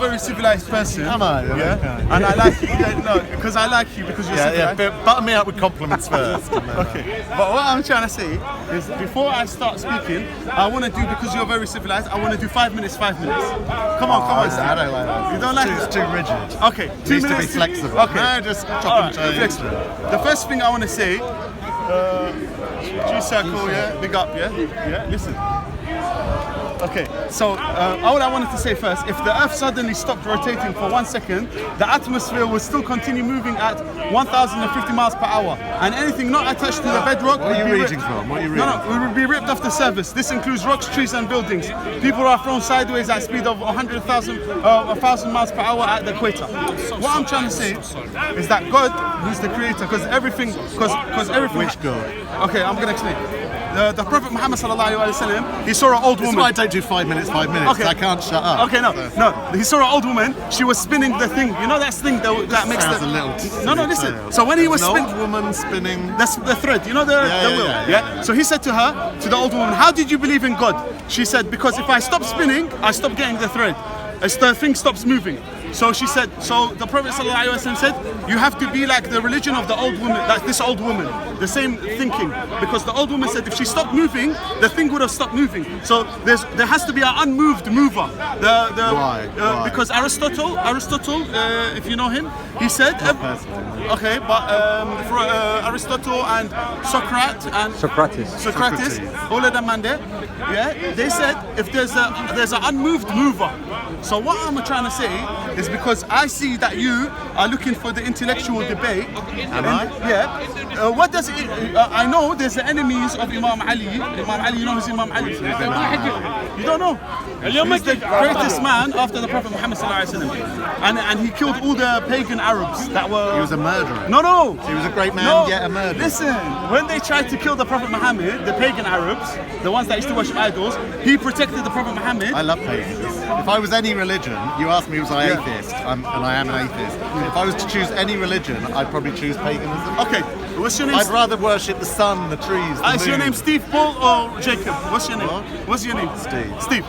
very civilized person. Am I? Yeah. And I like you. Because I like you because you're civilized. Yeah, butter me up with compliments first. Okay. But what I'm trying to say is, before I start speaking, I want to do, because you're very civilized, I want to do 5 minutes, 5 minutes. Come on. I don't like that. You don't like It's too rigid. Okay. 2 Needs minutes. to be flexible. Okay. No, just chop and change. Flexible. The first thing I want to say, G-circle, yeah, big up, yeah, listen. Okay, so all I wanted to say first, if the Earth suddenly stopped rotating for 1 second, the atmosphere would still continue moving at 1,050 miles per hour, and anything not attached to the bedrock What are you reading from? What are you reading? No, we would be ripped off the surface. This includes rocks, trees, and buildings. People are thrown sideways at a speed of 1,000 miles per hour at the equator. What I'm trying to say is that God, who's the creator, because everything. Which God? Okay, I'm gonna explain. The Prophet Muhammad sallallahu alaihi wasallam, he saw an old This is woman. why I don't do 5 minutes, 5 minutes. Okay. I can't shut up. Okay, no. He saw an old woman. She was spinning the thing. You know that thing that makes Sounds the. a little. No, listen. So when he was An spinning. old woman spinning. That's the thread, you know the wheel. Yeah. So he said to her, to the old woman, how did you believe in God? She said, because if I stop spinning, I stop getting the thread. As the thing stops moving. So she said, so the Prophet ﷺ said, you have to be like the religion of the old woman, like this old woman, the same thinking. Because the old woman said if she stopped moving, the thing would have stopped moving. So there has to be an unmoved mover. Why? Because Aristotle, if you know him, he said, okay, but for Aristotle and Socrates, all of them man there, yeah, they said if there's an unmoved mover. So what I'm trying to say is, because I see that you are looking for the intellectual debate. Am I? Yeah. What does it? I know there's the enemies of Imam Ali. Imam Ali, you know who's Imam Ali? You don't know? He's the greatest man after the Prophet Muhammad sallallahu alaihi wasallam, and he killed all the pagan Arabs that were. He was a murderer. No. He was a great man, yet a murderer. Listen, when they tried to kill the Prophet Muhammad, the pagan Arabs, the ones that used to worship idols, he protected the Prophet Muhammad. I love pagans. If I was any religion, you asked me was I atheist, and I am an atheist. If I was to choose any religion, I'd probably choose paganism. Okay, what's your name? I'd rather worship the sun, the trees, the Is your moon. name Steve, Paul, or Jacob? What's your name? What? What's your name? Steve.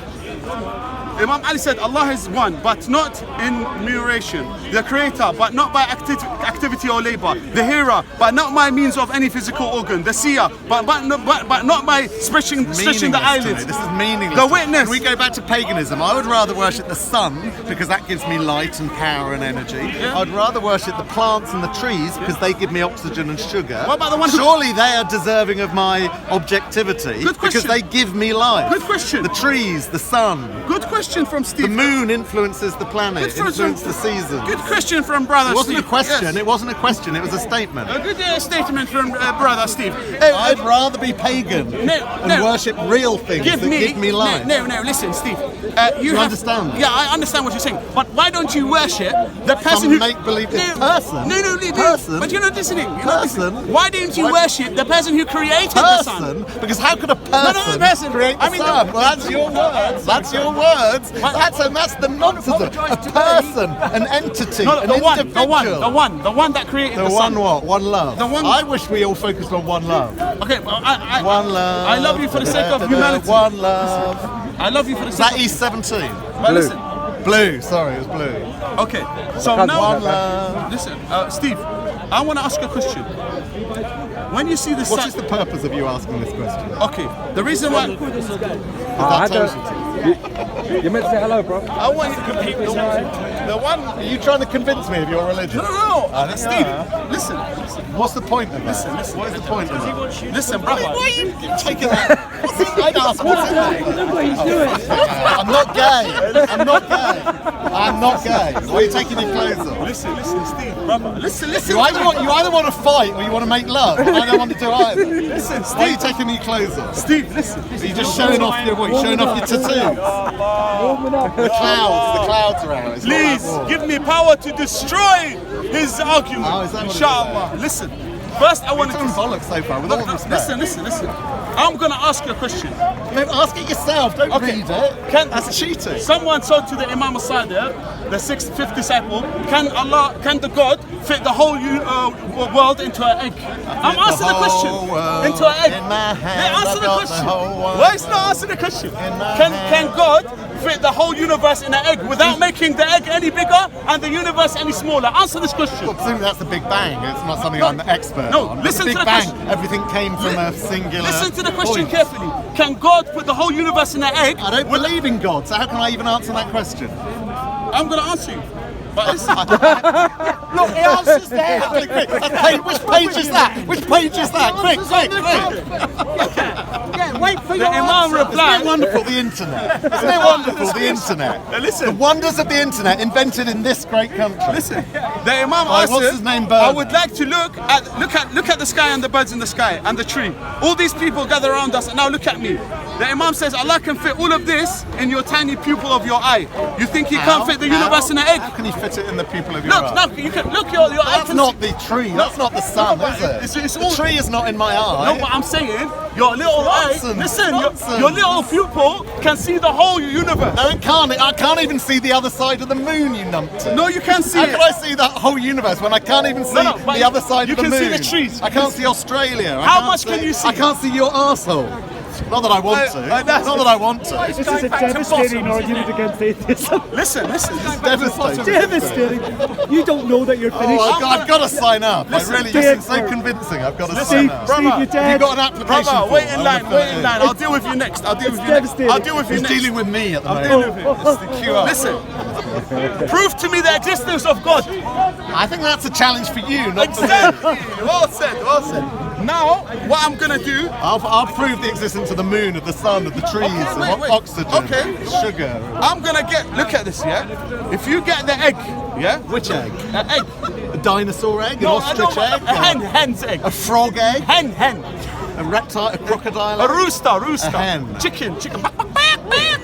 Imam Ali said Allah is one, but not in numeration. The creator, but not by activity or labor. The hearer, but not by means of any physical organ. The seer, but not by stretching the eyelids. This is meaningless. The witness. Can we go back to paganism? I would rather worship the sun because that gives me light and power and energy. Yeah. I'd rather worship the plants and the trees because they give me oxygen and sugar. What about the one who- Surely they are deserving of my objectivity Good question. because they give me life. Good question. The trees, the sun. Good question from Steve. The moon influences the planet, Good influences the seasons. Good question from brother It wasn't Steve. a question. Yes. It wasn't a question. It was a statement. A good statement from brother Steve. I'd rather be pagan and worship real things that give me life. No, listen, Steve. You understand? Yeah, I understand what you're saying. But why don't you worship the person Some who make-believe person. No, Person? But you're not listening. Person? Why didn't you worship the person who created the sun? Person? Because how could a person, the person. create the I mean, sun? Well, that's your words. That's your words. That's the nonsense. A person, an entity, an individual. The one that created the sun. one what? One love. The one- I wish we all focused on one love. Okay, well, One love. I love you for the sake of humanity. One love. I love you for the Is sake that of... E17? But listen. Blue. Sorry, it was blue. Okay, so now... One love. Listen, Steve, I want to ask you a question. When you see the sun... What is the purpose of you asking this question? Okay, the reason why... I told you to. You meant to say hello, bro. I want you to compete with the one... Are you trying to convince me of your religion? No. Steve, listen. What's the point of that? Listen. What is the point of that? Listen, brother. Why are you taking that? I'd ask what's in that? Look what he's doing. I'm not gay. I'm not gay. Why are you taking your clothes off? Listen, Steve, brother. Listen. You either want to fight or you want to make love. I don't want to do either. Listen, Why are you Steve. taking your clothes off? Steve, listen. Are you just showing off your what? You're showing off your tattoos. The clouds are out. It's not that Please warm. give me power to destroy his argument. Oh, is that what it is? Inshallah. Listen. First, I want to... You're talking bollocks so far, with all respect. Listen. I'm going to ask you a question. Then ask it yourself. Don't read it. That's cheating. Someone said to the Imam al-Sadiq, the fifth disciple, can the God fit the whole world into an egg? I'm asking the question. Into an egg. In my hand, Answer the I've got question. the whole world. Why is not answering the question? In my Can hand. God fit the whole universe in an egg without making the egg any bigger and the universe any smaller? Answer this question. Well, presumably that's the Big Bang. It's not something I'm the expert No, on. listen the Big to the Bang, question. everything came from a singular Listen to the question point. carefully. Can God put the whole universe in an egg? I don't believe in God, so how can I even answer that question? I'm going to answer you. But listen. Look, the answer's there. Quick. Which page is that? Which page is that? Quick. Yeah, wait for The your Imam answer. Isn't it replied. wonderful, the internet? Isn't it wonderful, the internet? Now listen. The wonders of the internet invented in this great country. Listen, the Imam Right, answered, what's his name, Bird? I would like to look at the sky and the birds in the sky and the tree. All these people gather around us and now look at me. The Imam says Allah can fit all of this in your tiny pupil of your eye. You think he can't fit the universe in an egg? How can you fit it in the pupil of your eye? Look, you can look your eye. That's not the tree. That's not the sun, No, is but it? it's The all- tree is not in my eye. No, but I'm saying your little eye. Nonsense, Listen, nonsense. your little pupil can see the whole universe. No, it can't. I can't even see the other side of the moon, you numpty. No, you can see How it. can I see that whole universe when I can't even see No, but the other side you of the can moon? see the trees. I can't see Australia. How much can you see? I can't see your arsehole. Not that I want to. that's- Not that I want to. This is a devastating argument against atheism. Listen. Devastating. Devastating. You don't know that you're finished. Oh, I've got to sign up. Listen, I really, you seem so Steve. convincing. I've got to Listen, sign up. brother, Steve, you're Have dead. you got an application Brother, form? wait in I'll line, look wait at in it. line. I'll deal with you next. I'll deal with you devastating. next. I'll deal with you He's next. dealing with me at the I'll moment. deal with you. It's the QR. Listen, prove to me the existence of God. I think that's a challenge for you, not for me. Exactly. Well said. Now, what I'm gonna do? I'll prove the existence of the moon, of the sun, of the trees, Okay, of wait. oxygen, Okay. of sugar. I'm gonna look at this, yeah? If you get the egg, yeah? Which egg? An egg. A dinosaur egg? No, An I know, ostrich egg? a hen's egg. A frog egg? Hen. A reptile? A crocodile A egg? rooster. A hen. Chicken.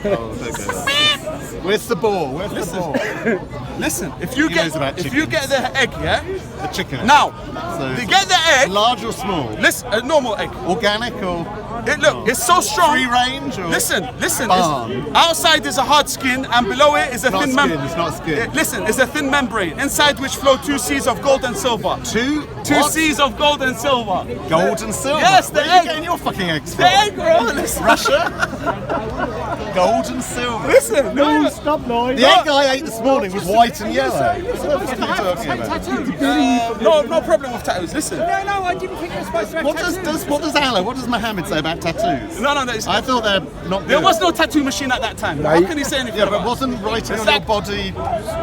Oh, where's the ball? Where's the ball? Listen, if you He get knows about the egg, yeah? The chicken egg. Now, So- to get the egg, Large or small? listen, a normal egg. Organic or Look, it's so strong. free range or Listen. Barn. It's, outside is a hard skin, and below it is a Not thin skin, membrane. it's not skin. Listen, it's a thin membrane, inside which flow 2 seas of gold and silver. two Two seas of gold and silver. gold and silver? Yes, the Where are you egg. getting your fucking eggs from? The egg, bro. Listen. Russia? Gold and silver. Listen. No, stop noise. The egg I ate this morning was white and yellow. What the fuck are you talking about? No problem with tattoos. Listen. No, I didn't think you were supposed to have What tattoos. does Allah, what does Muhammad say about tattoos? No. I thought they're not There good. was no tattoo machine at that time. How can he say anything? Yeah, but about it? wasn't writing It's on like- your body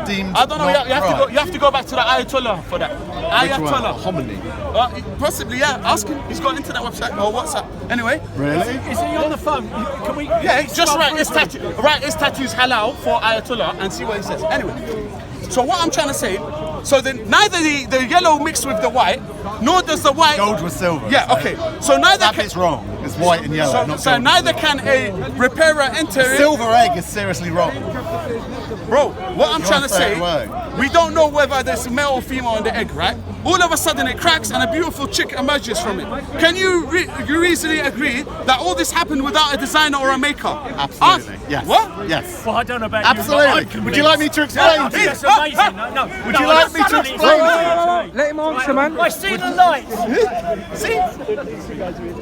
deemed I don't know. not You have to right? go. You have to go back to the Ayatollah for that. Which one? Ayatollah. Hominy. Possibly, yeah. Ask him. He's got an internet website or WhatsApp. Anyway. Really? Is he on the phone? Can we? Yeah, just write his tattoos halal for Ayatollah and see what he says. Anyway, so what I'm trying to say, so then neither the yellow mixed with the white, nor does the white. Gold with silver. Yeah, okay. So neither That can. bit's wrong. It's white and yellow, not So gold. neither can a repairer enter it. Silver egg is seriously wrong. Bro, what I'm You trying to wanna say say, it away? we don't know whether there's male or female in the egg, right? All of a sudden it cracks and a beautiful chick emerges from it. Can you easily agree that all this happened without a designer or a maker? Absolutely. Yes. What? Yes. Well, I don't know about Absolutely. you. Would you like me to explain to you? It's amazing. No. Would you like me to explain to you? Let him answer, man. I see the lights. See?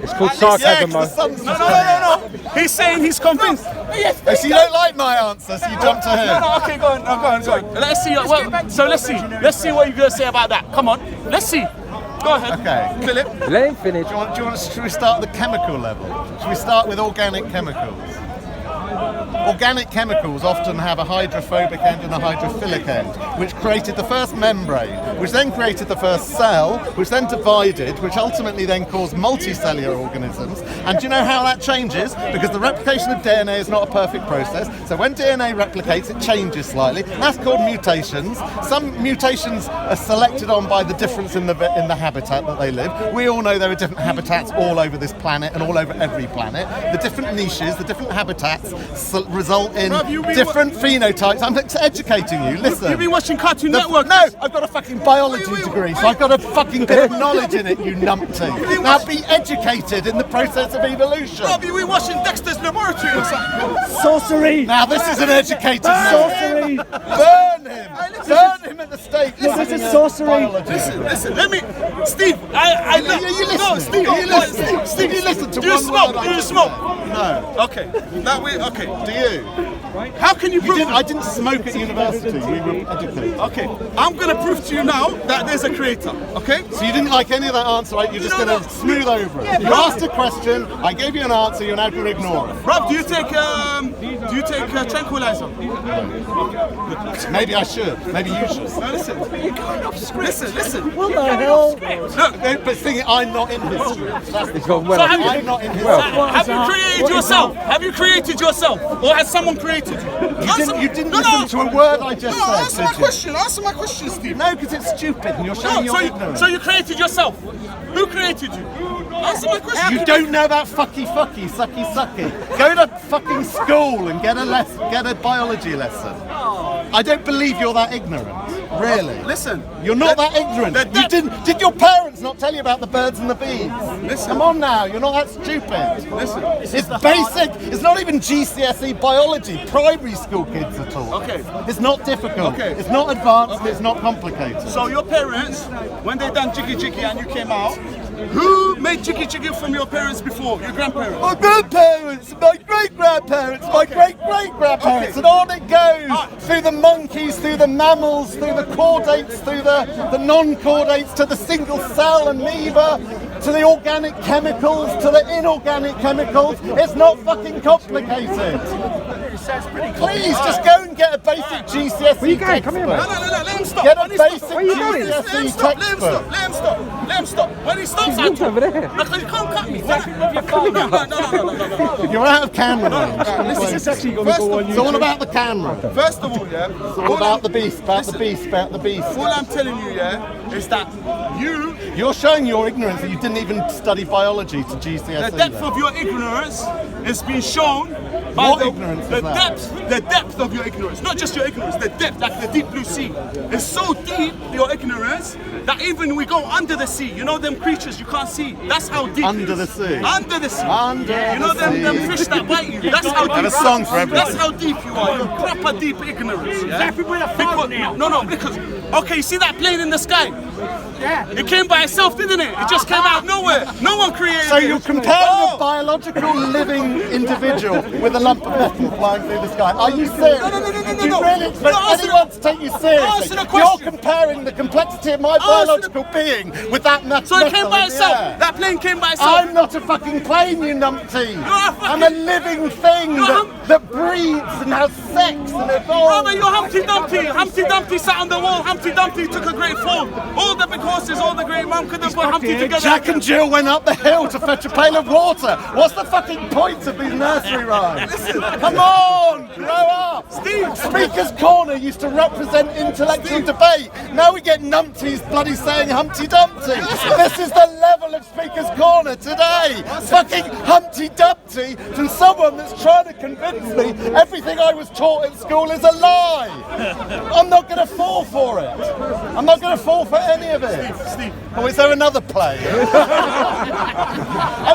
It's called Yeah, sarcasm, 'cause the man. sun's No. He's saying he's convinced. Oh, so you don't like my answer, so you jump ahead. No, okay, go on. Let's see. Let's see what you're gonna say about that. Come on, let's see. Go ahead. Okay. Philip. Let him finish. Should we start at the chemical level? Should we start with organic chemicals? Organic chemicals often have a hydrophobic end and a hydrophilic end, which created the first membrane, which then created the first cell, which then divided, which ultimately then caused multicellular organisms. And do you know how that changes? Because the replication of DNA is not a perfect process. So when DNA replicates, it changes slightly. That's called mutations. Some mutations are selected on by the difference in the habitat that they live. We all know there are different habitats all over this planet and all over every planet. The different niches, the different habitats result in Rob, you've been different phenotypes. I'm educating you. Listen. You've been watching Cartoon The- Network. No, I've got a fucking biology Wait. degree, so I've got a fucking bit of knowledge in it, you numpty. Now be educated in the process of evolution. Rob, you been watching Dexter's Laboratory or something? Sorcery. Now this is an educated man. Sorcery. Burn him! Burn him at the state. This is sorcery. Listen, let me, Steve. You listen. No, Steve. You listen. Steve, you listen to do you one smoke? word I Do you just smoke? said? No. Okay. That way. Okay. Do you? How can you prove? I didn't smoke at university. We were educated. Okay. I'm gonna prove to you now that there's a creator. Okay. So you didn't like any of that answer, right? You're just No, going to no. smooth over it. You asked a question, I gave you an answer, you're now going to ignore it. Rob, do you take tranquilizer? Maybe I should. Maybe you should. No, listen. Listen. What the hell? Look. But thinking I'm not in history. That's the gone well. So have I'm not in history. Have you created yourself? Have you created yourself, or has someone created you? You didn't listen to a word I just said. Answer my did you? question. Answer my question, Steve. No, because it's stupid and you're showing your ignorance. So you created yourself. Who created you? Answer my question. You don't know about fucky, sucky. Go to fucking school and get a biology lesson. I don't believe you're that ignorant. Really. Listen. You're not that ignorant. Did your parents not tell you about the birds and the bees? Listen. Come on now, you're not that stupid. Listen. It's basic. It's not even GCSE biology. Primary school kids are taught. Okay. It's not difficult. Okay. It's not advanced. It's not complicated. So your parents, when they done jiggy jiggy and you came out, who made jiggy jiggy from your parents before? Your grandparents? My grandparents, my great-grandparents, my great-great-grandparents, and on it goes through the monkeys, through the mammals, through the chordates, through the non-chordates, to the single-cell amoeba, to the organic chemicals, to the inorganic chemicals. It's not fucking complicated. Please, just go and get a basic GCSE Where you going? Come here, man. No, let him stop. Get a When he stops- basic Where you going? GCSE textbook. Let him stop. When he stops, He's I walked over there. Because you can't cut me. No. You're out of camera range. This is actually going to go on It's all YouTube. about the camera. First of all, yeah. It's all about the beast, about the beast, about the beast. All I'm telling you, yeah, is that You're showing your ignorance that you didn't even study biology to GCSE. the depth then. of your ignorance is being shown by What ignorance is that? the depth of your ignorance, not just your ignorance, the depth, like the deep blue sea. It's so deep, your ignorance, that even we go under the sea, you know them creatures you can't see. That's how deep. Under it is. the sea. Under the sea. Under you know the them sea. fish that bite you. That's how deep. have a song for everything. That's how deep you are. You're proper deep ignorance. Yeah? Because okay, you see that plane in the sky? Yeah. It came by itself, didn't it? It just came out of nowhere. No one created So it. you're comparing a biological living individual with a lump of metal flying through the sky. Are you serious? No. Do you really expect No, answer anyone to take you seriously? answer the question. You're comparing the complexity of my biological being with that metal. So it came by in the itself. air. That plane came by itself. I'm not a fucking plane, you numpty. a fucking- I'm a living thing that breathes and has sex and evolves. Brother, you're Humpty Dumpty. Humpty Dumpty sat on the wall. Humpty Dumpty took a great fall. All the big horses, all the great mum couldn't put Humpty together. Jack and Jill went up the hill to fetch a pail of water. What's the fucking point of these nursery rhymes? Come on, grow up. Steve. Speaker's Corner used to represent intellectual debate. Now we get numpties bloody saying Humpty Dumpty. This is the level of Speaker's Corner today. Fucking Humpty Dumpty from someone that's trying to convince me everything I was taught at school is a lie. I'm not going to fall for it. I'm not going to fall for any of it. Steve. Oh, is there another play? And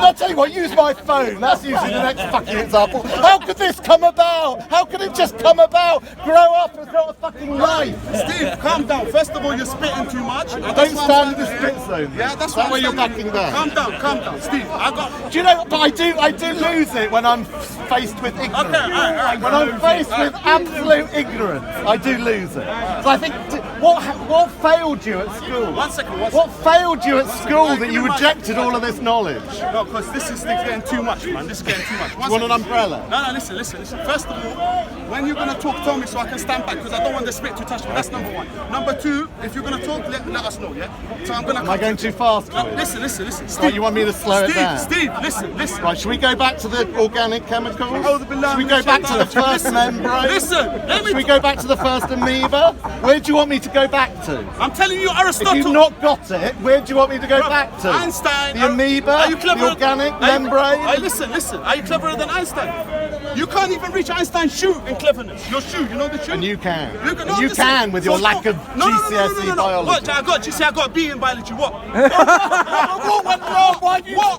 I'll tell you what, use my phone. That's usually the next fucking example. How could this come about? How could it just come about? Grow up, it's not a fucking life. Steve, calm down. First of all, you're spitting too much. Don't stand in the spit zone. Yeah, that's that why way you're backing down. Calm down. Steve, I got. Do you know, but I do lose it when I'm faced with ignorance. Okay, all right. When I'm faced with absolute ignorance, I do lose it. So I think, what failed you at school? 1 second. What failed you at school that you rejected all of this knowledge? No, because this is getting too much, man. This is getting too much. You want an umbrella? No, listen. First of all, when you're going to talk, tell me so I can stand back, because I don't want the spit to touch me. That's number one. Number two, if you're going to talk, let us know, yeah? So I'm going to... Am I going too fast? No, listen. Steve, Right, you want me to slow it down? Steve, listen. Right, should we go back to the organic chemicals? Oh, the Should we go back to the first membrane? Listen, let me... Should we go back to the first amoeba? Where do you want me to go back to? I'm telling you, If Aristotle... you've not got it, where do you want me to go back to? Einstein... The amoeba? Are you clever? The organic membrane? Listen. Are you cleverer than Einstein? You can't even reach Einstein's shoe in cleverness. Your shoe, you know the shoe? And you can. No, You listen. can with your So lack of no, GCSE biology. What? I got GCSE, I got a B in biology. What? What went wrong?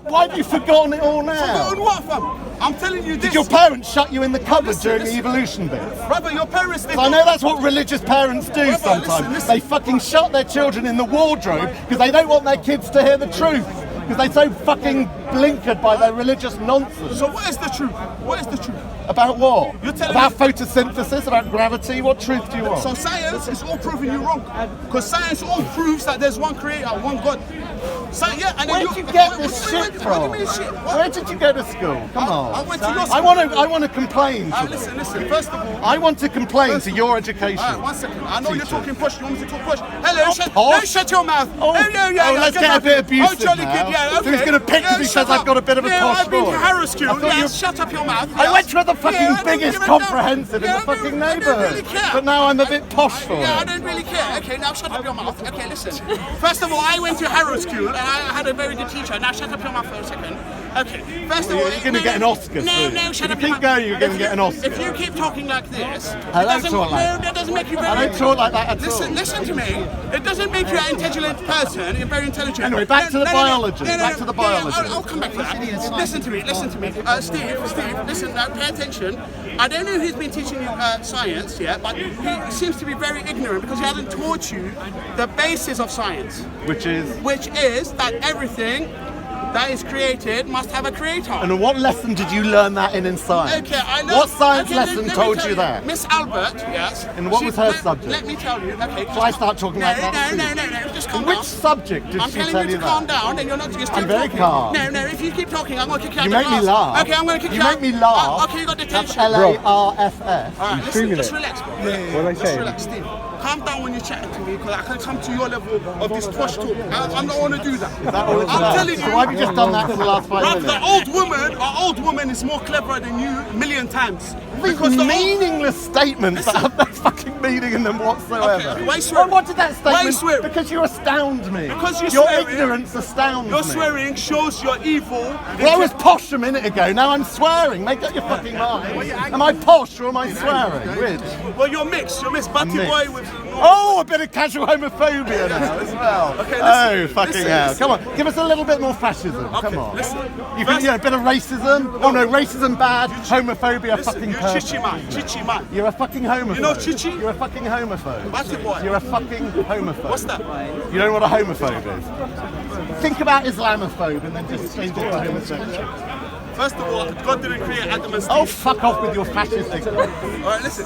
Why have you forgotten it all now? Forgotten what, fam? I'm telling you this. Did your parents shut you in the cupboard Listen, during the listen. evolution bit? Brother, your parents, they I know that's what religious parents do Brother, sometimes. listen. They fucking shut their children in the wardrobe because they don't want their kids to hear the truth. Because they're so fucking blinkered by their religious nonsense. So what is the truth? What is the truth? About what? You're telling About me- photosynthesis? About gravity? What truth do you want? So science is all proving you wrong. Because science all proves that there's one creator, one God. So, yeah, and Where then did you get this wait, shit what from? do you mean shit? What? Where did you go to school? Come on. I went to your school. I want to complain to them. Listen, first of all, I want to complain to your education. Alright, 1 second. I know you're Teachers. talking push. You want me to talk push? Hello, Not shut, posh. no, shut your mouth. Oh, let's get a bit abusive jolly now. good, yeah, So okay. he's gonna pick 'cause he shut says I've up. got a bit of a posh I've been to voice. Harrow I School. thought Yeah, you- shut up your mouth. I yes. went to the fucking Yeah, I don't biggest give a comprehensive damn. in the fucking I don't really neighbourhood. care. But now I'm a bit posh for Yeah, I it. don't really care. Okay, now shut up your mouth. Okay, listen. First of all, I went to Harrow School and I had a very good teacher. Now shut up your mouth for a second. Okay, first of all, You're going to get an Oscar No, soon. no, shut If up you your keep mouth. going, you're going to If get you- an Oscar. If you keep talking like this, I it don't doesn't- talk like no, that. that doesn't make you very. I don't talk like that at all. Listen to me. It doesn't make you an intelligent person. You're very intelligent. Anyway, back to the biology. Back to the biology. I'll come back to that. Listen to me. Steve, listen, pay attention. I don't know who's been teaching you science yet, but he seems to be very ignorant because he hasn't taught you the basis of science, Which is... that everything that is created must have a creator. And what lesson did you learn that in science? Okay, I know. What science okay, lesson let me told tell you that? Miss Albert, yes. And what was her let- subject? Let me tell you. Okay. Shall I start talking like that too? No. Just calm Which down. subject did I'm she telling tell you you to calm that? down, and you're not just I'm very talking. calm. No. If you keep talking, I'm going to kick you out You the make me class. laugh. Okay, I'm going to kick you You out. make me laugh. Okay, you got That's detention. LARFF. All right, listen, just relax, bro. What am I Just saying? relax, Steve. Calm down when you're chatting to me, because I can come to your level of this posh talk. I don't want to do that. I'm telling you. So why have you just done that for the last 5 Bruv, minutes? our old woman is more cleverer than you a million times. These Because the old, meaningless statements that have no fucking meaning in them whatsoever. Okay, why swear? Well, what did that Why statement? swear? Because you astound me. Because you're your swearing. ignorance astounds Your me. swearing shows you're evil. Well, I was posh a minute ago. Now I'm swearing. Make up your fucking mind. Am I posh or am I swearing? Which? Well, you're mixed. You're mixed. Butty mixed. boy with. Oh, a bit of casual homophobia now as well. Okay, listen, oh, fucking listen, hell. listen. Come on, give us a little bit more fascism. Okay, Come on. listen. You First- a bit of racism? Oh no, racism bad, homophobia Listen, fucking you're perfect. chichi man. You're a fucking homophobe. You know chichi? You're a fucking homophobe. Butty boy. You're a fucking homophobe. What's that? You know what a homophobe is? Think about Islamophobe and then just change it to homosexual. First of all, God didn't create Adam and Steve. Oh, fuck off with your fascist ignorance. All right, listen.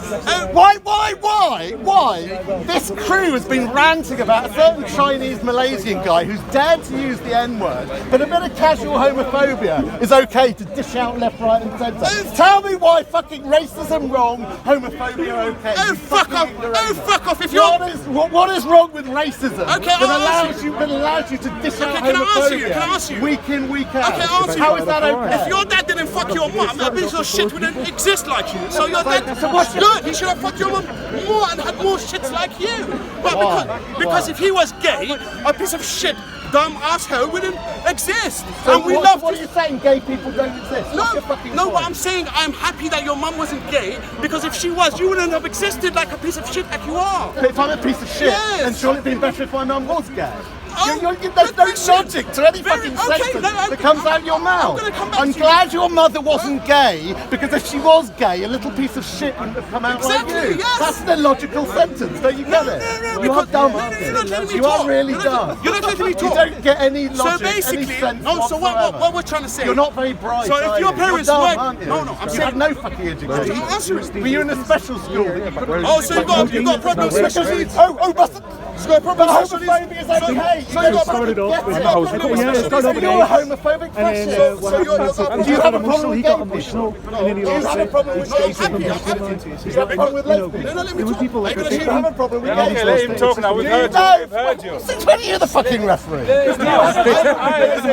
Why? This crew has been ranting about a certain Chinese Malaysian guy who's dared to use the N-word, but a bit of casual homophobia is okay to dish out left, right and centre. Tell me why fucking racism wrong, homophobia okay. Oh, You fuck fucking off. ignorant. Oh, fuck off. If you're. What is wrong with racism Okay, that I'll ask allows you to dish out can I homophobia ask you? Can I ask you? week in, week out? Okay, I'll ask you. How is that okay? If your dad didn't fuck your mum, that piece of shit wouldn't exist like you. So your dad So was what's good. He should have fucked your mum more and had more shits like you. But because if he was gay, a piece of shit, dumb asshole wouldn't exist. So And we what, love what to. are you saying? Gay people don't exist? What's your fucking No, point? what I'm saying, I'm happy that your mum wasn't gay, because if she was, you wouldn't have existed like a piece of shit like you are. But if I'm a piece of shit, Yes. then surely it'd been better if my mum was gay. Oh, There's no listen. logic to any Very- fucking okay, sentence no, I'm- that comes out your mouth. gonna come back I'm to you. glad your mother wasn't gay, because if she was gay, a little piece of shit wouldn't have come out Exactly, like you. yes. That's an illogical sentence, don't you get it? No, you are because- dumb, no, aren't you're not letting me you? You talk. are really You're dumb. not- you're not letting me You talk. don't get any logic, So basically, any sense no. So whatsoever. what we're trying to say? You're not very bright. So if are your you? parents You're dumb, weren't- aren't you? No, I'm you saying- have no fucking education. I'm answering. Were you in a special school? That you couldn't- Oh, so you got problems with special needs? But You got but problems with special homophobia needs? is okay. So you got started problems. off with Get I it. was Problems yeah, with it started off with special You're a AIDS. homophobic And then fascist. what So you're- happened? you're- And Do you have a emotional? problem He with got gay emotional, people? and then he Do you lost have a it. problem with He's gay gay, people? so You he's have not- a he's problem not- with you know, lesbians? No, let me there were talk. people like Are you Do you have a problem with Okay, gay let people? him talk now. We've heard you. We've heard you. Since when are you the fucking referee? It's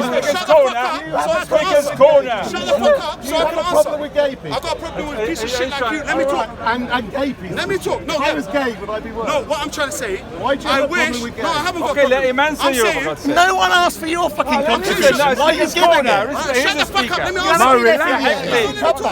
Quickest corner. It's Quickest corner. Shut the fuck up, so You I have can a problem answer. with gay people? I got a problem with a piece of shit like you. Let me talk. And gay people. Let me talk. No, If I yeah. was gay, would I be worse? No, what I'm trying to say, Why do you I wish. No, I haven't got Okay, let problem. him answer I'm you. saying- for God's sake. No one asked for your fucking Listen, contribution. no, Why are you speaker's giving corner. it? Listen, he's Shut a the fuck up, speaker. let me No, answer you. relax.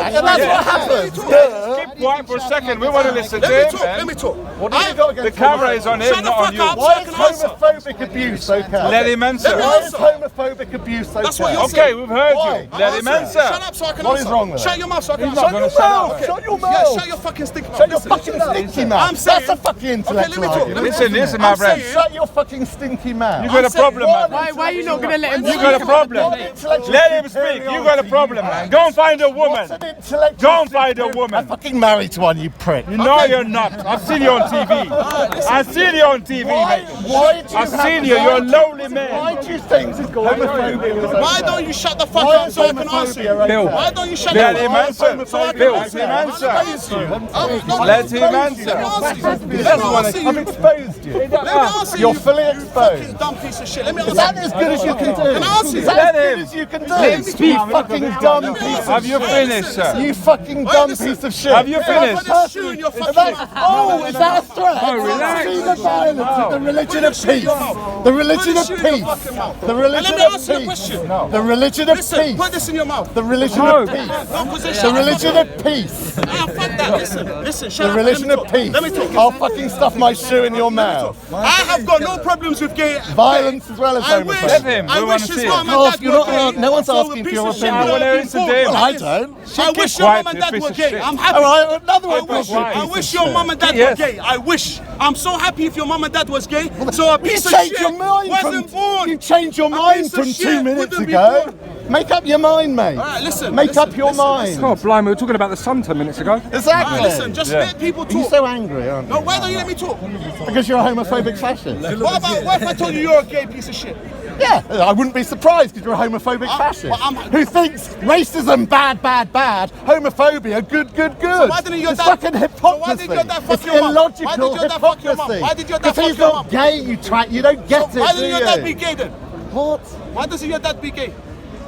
And that's what happens. Keep quiet for a second. We want to listen to Let me him, talk, let man. me talk. What have you got against The camera is on him, Shut the not on fuck you. up. Why is homophobic abuse okay? Let him answer. Let me Why is answer. homophobic abuse okay? That's what you're Okay, we've heard Why? you. Let him answer. Shut up so I can What answer. is wrong with Shut it? your mouth so I can He's answer. not gonna shut up. Okay. Shut your Yeah, mouth. shut your fucking stinky mouth. Shut your Listen, fucking stinky mouth. I'm saying- That's a fucking intellectual let me talk, argument. let me Listen, my I'm friend. saying- Shut your fucking stinky mouth. You got a problem, man. Why are you not going to let him You got a problem. Let him speak. You got a problem, man. Go and find a What's woman. an intellectual Go and find a I'm woman. fucking married to one, you prick. No, you're not. I've seen you on TV. I've seen you on TV, mate. Why do you I've have seen you. You're a lonely Why man. do you think homophobia is okay? Why don't you shut the fuck Why up is so I can answer you? homophobia okay? Why don't you shut Let the him fuck up? answer. So I can Bill, answer. let him answer. Let Let him answer. I've exposed you. Let me answer you. You're fully You fucking exposed. dumb piece of shit. Let me Is answer that you. as good as you can do? Can I answer you? Is that Let as good him. as you can do? Let him speak. You fucking dumb piece of Have you finished, sir? You fucking Wait, dumb listen. piece of shit. Have you finished? Put this shoe in your fucking mouth. Oh, is that a threat? Oh, relax. See the violence of the religion of Put this shit in peace. your mouth. The religion Put of this shit in your peace. fucking mouth. The And religion let me of answer the peace. question. The religion of Listen, peace. put this in your mouth. The religion No. of peace. No, because they The shut religion fuck up. of peace. Ah, fuck that. Listen, shut The up. religion Let me of talk. peace. Let me talk. I'll fucking stuff my shoe in your mouth. I have got no problems with gay. Violence as well as I wish, homophobia. Let him. I We wish wanna his see mum it. and dad You're were not- gay. no one's So asking the for piece your of shit opinion. that I wanna I've been listen to born him. Well, I is- don't. I wish your quiet, mum and you dad piece were of gay. shit. I'm happy. All right, another I one. wish, I wish your mum mum and dad Yes. were gay. I wish. I'm so happy if your mum and dad was gay. So a You piece of changed shit your mind wasn't born. You changed your A mind piece of from shit 2 minutes wouldn't be ago. born. Make up your mind, mate. All right, listen. Make listen, up your listen, mind. listen. Oh, blimey, we were talking about the sun 10 minutes ago. Exactly. All right, listen, just let people You're talk. so angry, aren't you? No, why don't you let me talk? Because you're a homophobic fascist. What if I told you you're a gay piece of shit? Yeah, I wouldn't be surprised because you're a homophobic fascist well, I'm- who thinks racism bad, bad, bad, homophobia good, good, good. why didn't your it's dad- fucking so hypocrisy. why did your dad fuck It's your mum? Why illogical did your dad fuck your mum? hypocrisy. Why did your dad Because fuck he's your not mum? gay, you twat. You don't get it, Why do doesn't your you? dad be gay then? What? Why doesn't your dad be gay?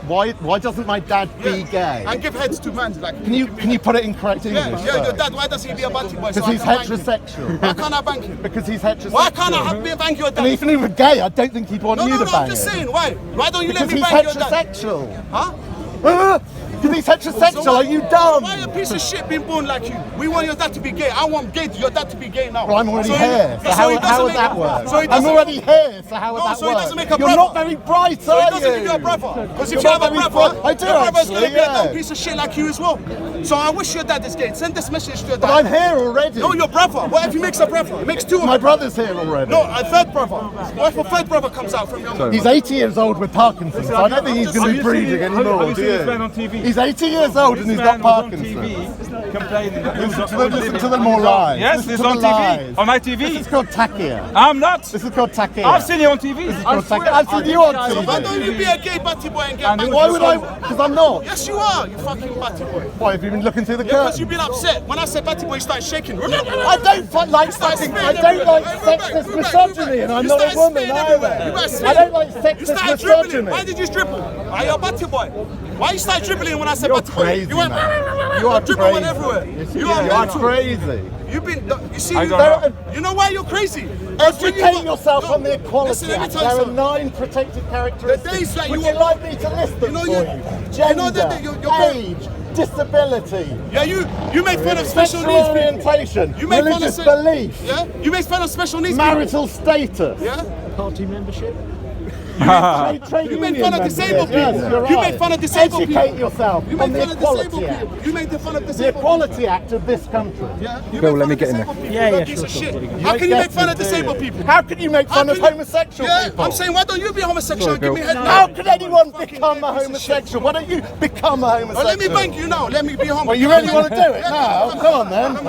Why doesn't my dad be gay? And give heads to men like. Can you put it in correct Yeah, English? yeah, your first? dad. Why doesn't he be a batty boy? Because so I he's can bang him? heterosexual. Why can't I bang him? Because he's heterosexual. Why can't I bang your And dad? even if he were gay, I don't think he'd want No, you no, to no. bang I'm just him. saying. Why? Why don't you let Because me he's bang your dad? heterosexual. Huh? Because he's heterosexual. So Are you dumb? Why a piece of shit being born like you? We want your dad to be gay. I want your dad to be gay now. Well, I'm already So he- here. So so how he doesn't would make- that work? So he I'm doesn't- already here. So how would No, that so he work? doesn't make a You're brother. not very bright, So are he doesn't you? give you a brother. Because if You're you have not a very brother, bright. I do your brother's actually, going to be a dumb yeah. piece of shit like you as well. So I wish your dad is gay. Send this message to your dad. But I'm here already. No, your brother. What if he makes a brother? He makes two of My them. brother's here already. No, a third brother. What if a third brother comes out from your He's 80 years old with Parkinson's, so I don't think he's going to be breathing anymore. Have you do seen this you? man on TV? He's 80 years old and he's got Parkinson's. Complaining that he was Listen to the more lies. Yes, Listen he's to on the TV. lies. On my This TV. is called tachia. I'm not. This is called tachia. I've seen you on TV. I've seen you on Why TV. don't you be a gay batty boy and get back? Why would I? Because I'm not. Yes, you are. You fucking batty boy. Why have you been looking through the Because curtain? you've been upset. When I said batty boy, you started shaking. I don't like fucking. I don't like sexist misogyny, and I'm not a woman either. I don't like You sexist started dribbling. Why misogyny. did you dribble? Are you a batty boy? Why you started dribbling when I said You're batty boy? crazy, You went. man. You are dribble went crazy. everywhere. You are mental. crazy. You've been. You see. I You, don't know. you know why you're crazy? Because when you Educate were- yourself No, on the Equality listen, let me Act. tell you There are something. 9 protected characteristics. The days that Would you you were- like me to list them You know, for you- you? you Gender, know that you're- age, disability, Yeah, you make fun of special sexual needs people. orientation, You make fun of religious se- belief, Yeah, you make fun of special needs people. marital status. Yeah, Party membership? Trade you make union fun of membership. disabled people. Yes, you're You right. make fun of disabled Educate people. yourself You on make the fun of Equality disabled Act. people. You make fun of The disabled Equality Act of this country. people. Yeah, you Bill, make let fun me of get in there. disabled people. Yeah, You're a yeah, piece sure, of sure. shit. How can you make fun of disabled people? How can you make fun of can you- homosexual Yeah, people? I'm saying, why don't you be homosexual and give me head How now? could anyone Fucking become a piece of shit. homosexual? Why don't you become a homosexual? Well, let me bang you now. Let me be homo. Well, you really want to do it now? Come on, then. Come,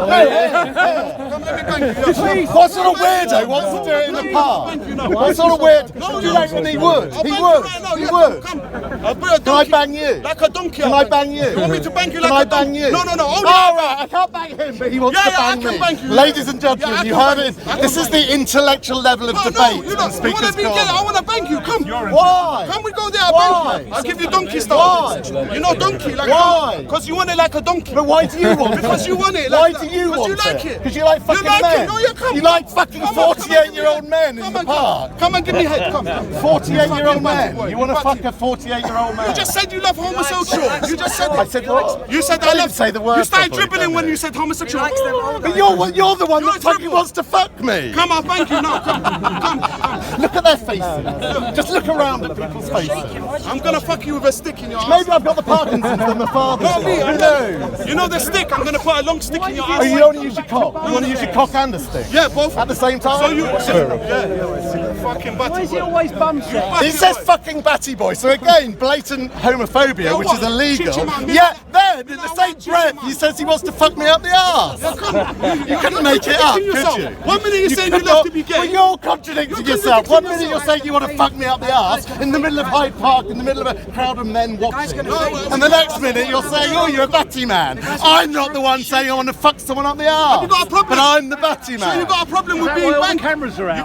let me bang you. What sort of weirdo wants to do it in the park? What sort of weird? No, You no. don't he would. I'll He bang would. you right now. He Yeah, would. come. I'll bring a Can I donkey. bang you? Like a donkey. Can I bang you? You want me to bang you Can like I a bang donkey? you? No, hold All on. right, I can't bang him, but he wants Yeah, to yeah, I bang can me. bang you. Ladies and gentlemen, Yeah, I you can heard bang it. you. I can This is bang the intellectual level of No, debate. you in don't. You want Speaker's to be gay? I Corner. want to bang you. Come. Why? Come, we go there. I'll Why? bang you. I'll give you donkey style. Why? You know donkey like Why? Because you want it like a donkey. But why do you want it? Because you want it. Why Like do that. you want Because you like it? it. Because you like fucking like men. it. No, yeah, come. You like fucking Come on, 48-year-old men in Come the on, park. come and give me head. Come. 48-year-old Fucking men. boy. You want to Fuck fuck a 48-year-old man? You just said you love homosexual. You just said I said what? You said I I didn't love. say the word You started properly, dribbling did when I? you said homosexual. But you're the one You're that fucking dribble. wants to fuck me. Come, I'll bang you now. Come. Look at their faces. Just look around at people's faces. I'm gonna fuck you with a stick in your ass. Maybe I've got the Parkinson's and the father's. Not me. Who knows? You know the stick? I'm gonna put a long stick in your ass. Oh, you only use your cock. You want to use your cock and a stick? Yeah, both. At the same time? So you. Yeah. Fucking batty. Why is he boy. always bum shit? Batty It says boy. fucking batty boy. So again, blatant homophobia, Yeah, which what? is illegal. Chichi man, Yet then, in You the know same what? breath, Chichi man. he says he wants to fuck me up the arse. You couldn't make it up, could you? 1 minute you're saying you could love not- to be gay. Well, you're contradicting You're yourself. contradicting 1 minute you're yourself. saying you want to fuck me up the arse in the middle of Hyde Park, in the middle of a crowd of men watching. And the next minute you're saying, oh, you're a batty man. I'm not the one saying I want to fuck someone up the arse. You got a problem? But I'm the batty So man. you got a problem with that being why all the banged? cameras are out?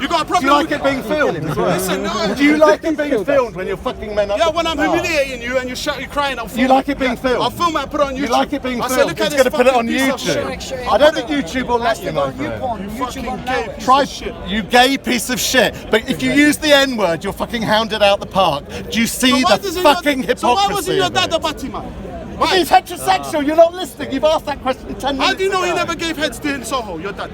You got a Do problem you like with it being filmed as well? Listen, no. Do you like it being filmed when you're fucking men up Yeah, the when I'm arse? humiliating you and you're crying, I'll film You like it being filmed? I'll film it and put it on YouTube. You like it being I say, filmed? look at It's this going to put it on fucking piece of YouTube. shit. I don't think YouTube will let you, my friend. You fucking gay piece Try, of shit. you gay piece of shit. But if you use the N-word, you're fucking hounded out the park. Do you see why the doesn't fucking your, So why wasn't hypocrisy your of dad it? a batty man? But he's heterosexual. You're not listening. You've asked that question 10 minutes How do you know he ago. never gave heads to in Soho, your dad?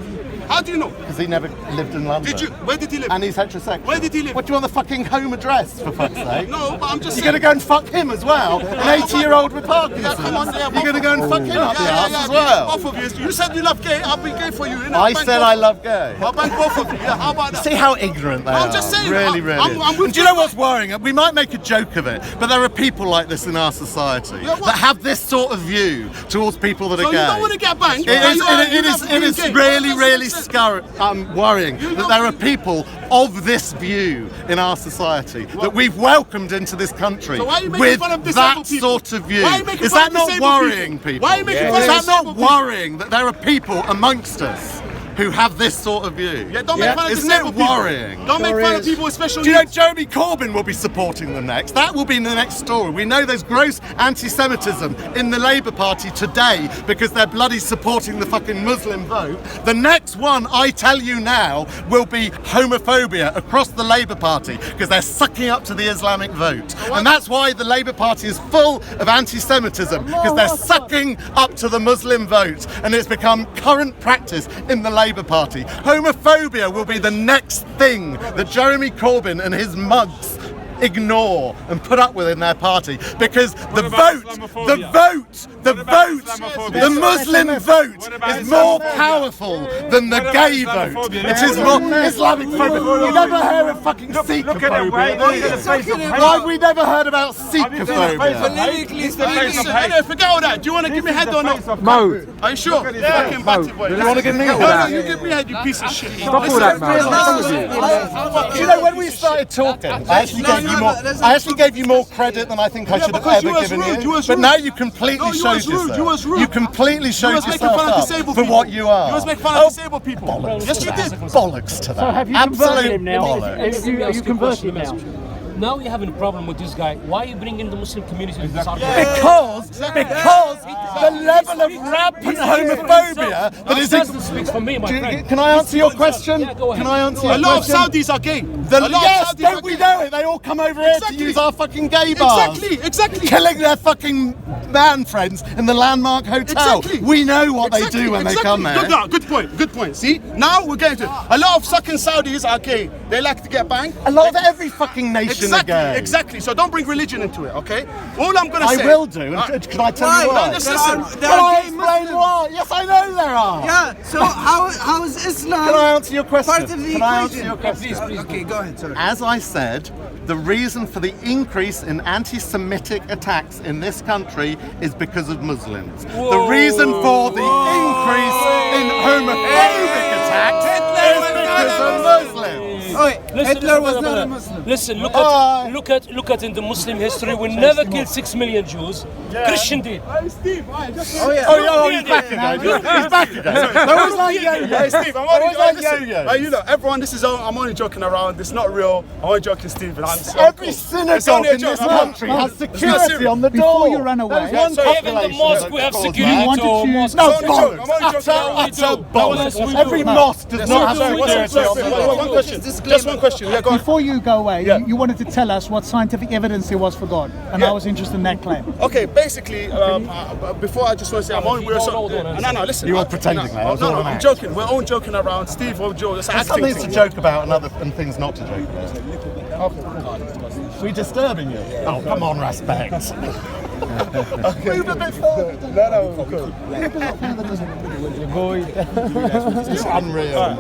How do you know? Because he never lived in London. Did you? Where did he live? And he's heterosexual. Where did he live? What, do you want the fucking home address, for fuck's sake? No, but I'm just You're saying. going to go and fuck him as well? An 80-year-old with Parkinson's? Yeah, come on, yeah, You're going to go and fuck him up the arse as yeah, well? both of you. You said you love gay, I'll be gay for you. innit? I Bang said both- I love gay. I'll bang both of you. Yeah, how about that? See how ignorant they are. I'm just saying, Really, I'm- really. I'm with And do you know you. what's worrying? We might make a joke of it, but there are people like this in our society Yeah, what? that have this sort of view towards people that So are you gay. don't want to get banged? It is, You love it being is gay. really, That's really what I'm saying. worrying You that know- there are people of this view in our society that we've welcomed into this country So why are you making with fun of disabled that people? sort of view. Why are you making Is fun that of not disabled worrying people? people? Why are you making fun Is of that not disabled people? worrying that there are people amongst us who have this sort of view? Yeah, don't make fun of Isn't disabled it people. worrying? Don't make fun of people with special Do you know needs. Jeremy Corbyn will be supporting them next? That will be the next story. We know there's gross anti-Semitism in the Labour Party today because they're bloody supporting the fucking Muslim vote. The next one, I tell you now, will be homophobia across the Labour Party because they're sucking up to the Islamic vote. And that's why the Labour Party is full of anti-Semitism because they're sucking up to the Muslim vote. And it's become current practice in the Labour Party. Homophobia will be the next thing that Jeremy Corbyn and his mugs ignore and put up with in their party because the about vote, Islamophobia? the about vote, Islamophobia? the Muslim vote What about is more Islamophobia? powerful than the What about gay vote. Islamophobia? It is more Islamic phobia. You never heard of fucking Look at it, Sikhophobia, wait, look at the face of Why have we never heard about Sikhophobia? It's the face of Listen, hate. anyway, forget all that. Do you want to give me head or not? Mo, Are you sure? Fucking batty boy. Do you want to give me all No, that? you give me head, you piece of shit. stop all that, man. Do you know when we started talking, I actually gave you more credit than I think I should have because you ever was given rude, you you. was But rude. now you completely No, you showed was rude, yourself. you was rude. You completely showed You was making yourself fun of up disabled for people. what you are. You was making fun of disabled people. Yes, you did. Bollocks to that. So have you Absolute converted him now? bollocks. Are you converting him now? Now you're having a problem with this guy. Why are you bringing the Muslim community to this argument? Because the level of rampant homophobia that is. Doesn't speak for me, my friend. Can I answer your question? Yeah, go ahead. Can I answer A your lot of question? Saudis are gay. Yes, don't we know it? They all come over here to Exactly. use our fucking gay bars. Exactly. Killing their fucking man friends in the Landmark Hotel. Exactly. We know what they Exactly, do when exactly. they come here. Good, no, good point. See, now we're getting to it. A lot of fucking Saudis are gay. They like to get banged. A lot of every fucking nation are gay. Exactly. So don't bring religion into it, okay? All I'm gonna I say. will do. Can I tell you why? No, just listen. Can I explain why? Yes, I know there are. Yeah, so how is Islam Can I answer your question? part of the Can I answer equation? your question? Please. Okay, go ahead, sorry. As I said, the reason for the increase in anti-Semitic attacks in this country is because of Muslims. The reason for the increase in homophobic attacks is because of Muslims. Okay, Hitler was not a Muslim. Listen, look at in the Muslim history. We never killed 6 million Jews. Christian did. Oh, he's back again. He's back again. That was like yo-yo. Hey, Steve, I'm only like listen, yo-yo. hey, you know, everyone, I'm only joking around. It's not real. I'm only joking, Steve. And I'm so Every cool. synagogue It's only a in this joke. country has security on the door. Before you run away, There's one So even the population mosque that we have calls security that. wanted to. to- Mosque. No, I'm only joking. utter Yes, we bollocks. do. Every mosque does not have Sorry, security on the door. one question. Just one question. Yeah, go on. before you go away, Yeah. you wanted to tell us what scientific evidence there was for God, and Yeah. I was interested in that claim. Okay, basically, before I just want to say, I'm only. No, listen. You were I'm- pretending no, there, it was all no, an I'm act. joking. We're all joking around. Steve, we're joking. It's There's acting. some things to thing. joke about and things not to joke about. We disturbing you? Oh, come on, respect. Move a bit forward. No, cool. It's unreal.